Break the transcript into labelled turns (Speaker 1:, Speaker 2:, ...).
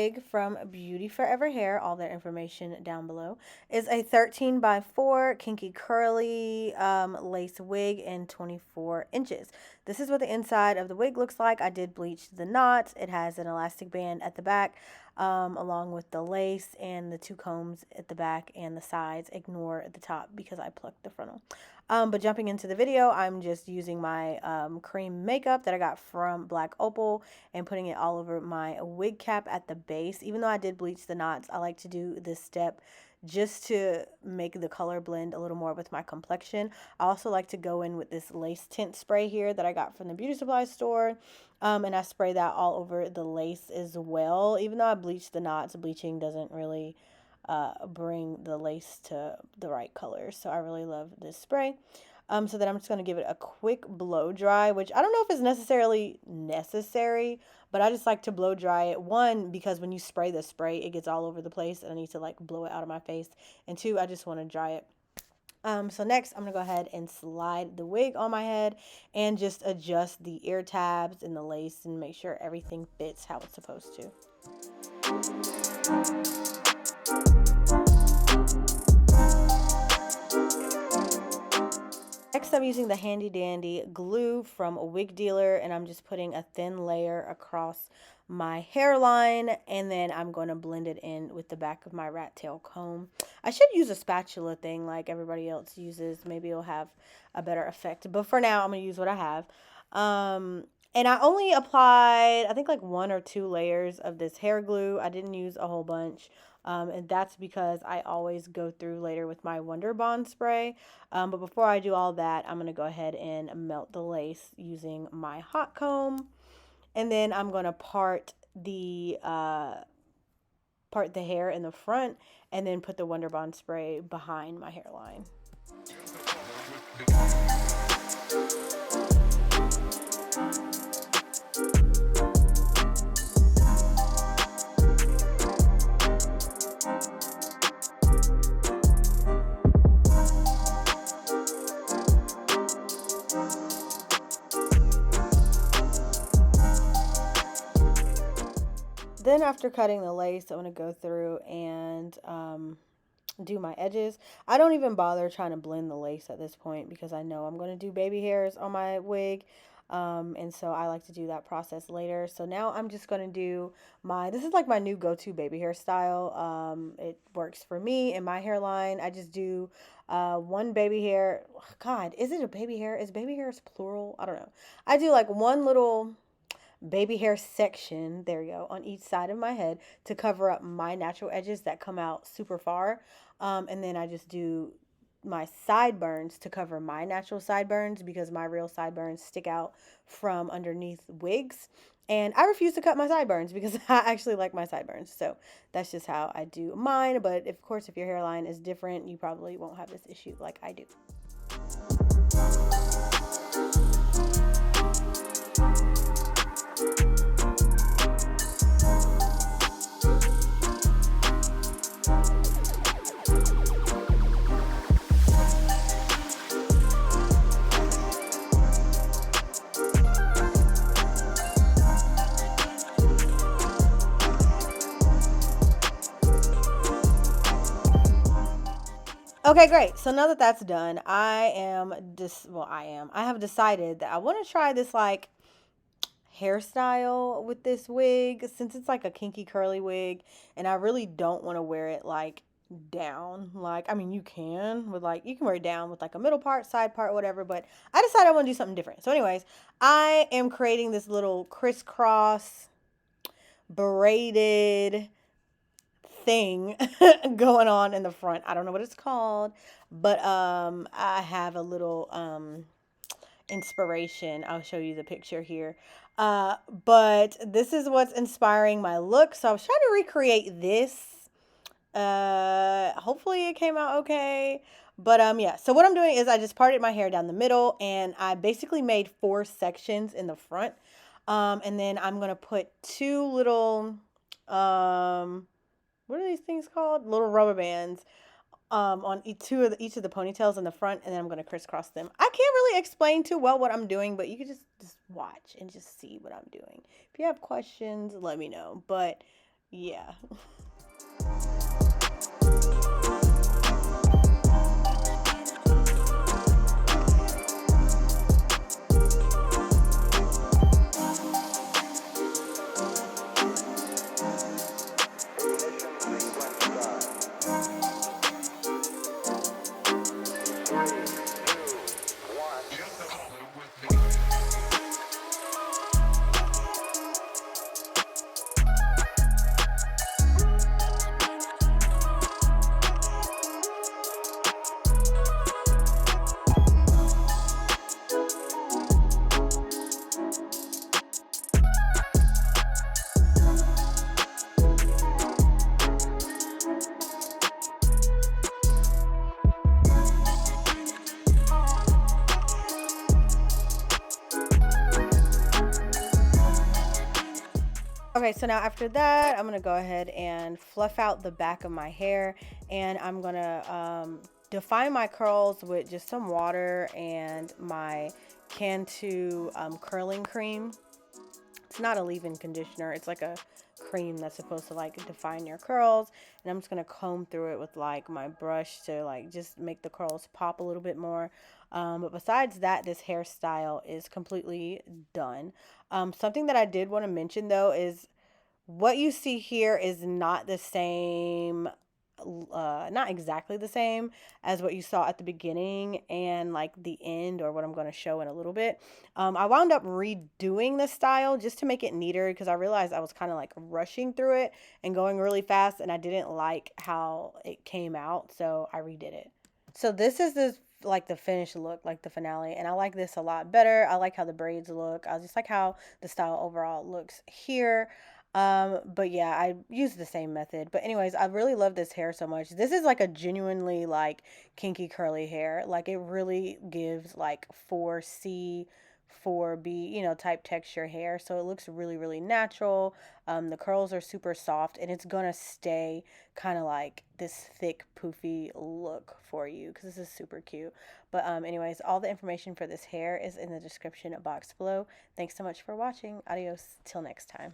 Speaker 1: wig from Beauty Forever Hair, all their information down below, is a 13 by 4 kinky curly lace wig in 24 inches. This is what the inside of the wig looks like. I did bleach the knots. It has an elastic band at the back along with the lace and the 2 combs at the back and the sides. Ignore the top because I plucked the frontal. But jumping into the video, I'm just using my cream makeup that I got from Black Opal and putting it all over my wig cap at the base. Even though I did bleach the knots, I like to do this step just to make the color blend a little more with my complexion. I also like to go in with this lace tint spray here that I got from the beauty supply store. And I spray that all over the lace as well. Even though I bleached the knots, bleaching doesn't really bring the lace to the right color. So I really love this spray. So then I'm just going to give it a quick blow dry, which I don't know if it's necessarily necessary, but I just like to blow dry it. One, because when you spray the spray, it gets all over the place and I need to like blow it out of my face. And two, I just want to dry it. So next I'm going to go ahead and slide the wig on my head and just adjust the ear tabs and the lace and make sure everything fits how it's supposed to. Next, I'm using the handy dandy glue from a wig dealer, and I'm just putting a thin layer across my hairline, and then I'm going to blend it in with the back of my rat tail comb. I should use a spatula thing like everybody else uses. Maybe it'll have a better effect, but for now I'm going to use what I have. And I only applied, I think, like 1 or 2 layers of this hair glue. I didn't use a whole bunch. And that's because I always go through later with my Wonder Bond spray. But before I do all that, I'm going to go ahead and melt the lace using my hot comb. And then I'm going to part the hair in the front and then put the Wonder Bond spray behind my hairline. Then after cutting the lace, I'm going to go through and do my edges. I don't even bother trying to blend the lace at this point because I know I'm going to do baby hairs on my wig. And so I like to do that process later. So now I'm just going to do this is like my new go-to baby hairstyle. It works for me and my hairline. I just do 1 baby hair. God, is it a baby hair? Is baby hairs plural? I don't know. I do like 1 little baby hair section, there you go, on each side of my head to cover up my natural edges that come out super far. And then I just do my sideburns to cover my natural sideburns because my real sideburns stick out from underneath wigs. And I refuse to cut my sideburns because I actually like my sideburns. So that's just how I do mine. But of course, if your hairline is different, you probably won't have this issue like I do. Okay, great. So now that that's done, I have decided that I want to try this like hairstyle with this wig since it's like a kinky curly wig and I really don't want to wear it like down. Like, I mean, you can wear it down with like a middle part, side part, whatever, but I decided I want to do something different. So anyways, I am creating this little crisscross braided thing going on in the front. I don't know what it's called, but I have a little inspiration. I'll show you the picture here. But this is what's inspiring my look. So I was trying to recreate this. Hopefully it came out okay. But yeah, so what I'm doing is I just parted my hair down the middle and I basically made 4 sections in the front. And then I'm going to put 2 little what are these things called? Little rubber bands on each of the ponytails in the front, and then I'm going to crisscross them. I can't really explain too well what I'm doing, but you can just watch and just see what I'm doing. If you have questions, let me know. But Yeah. Okay, so now after that, I'm gonna go ahead and fluff out the back of my hair, and I'm gonna define my curls with just some water and my Cantu curling cream. It's not a leave-in conditioner, it's like a cream that's supposed to like define your curls, and I'm just gonna comb through it with like my brush to like just make the curls pop a little bit more. But besides that, this hairstyle is completely done. Something that I did want to mention though is what you see here is not the same, not exactly the same as what you saw at the beginning and like the end, or what I'm going to show in a little bit. I wound up redoing the style just to make it neater because I realized I was kind of like rushing through it and going really fast, and I didn't like how it came out, so I redid it. So this is this like the finished look, like the finale, and I like this a lot better. I like how the braids look. I just like how the style overall looks here. But yeah, I use the same method. But anyways, I really love this hair so much. This is like a genuinely like kinky curly hair. Like it really gives like 4C 4B, you know, type texture hair. So it looks really, really natural. The curls are super soft, and it's gonna stay kind of like this thick, poofy look for you because this is super cute. But anyways, all the information for this hair is in the description box below. Thanks so much for watching. Adios till next time.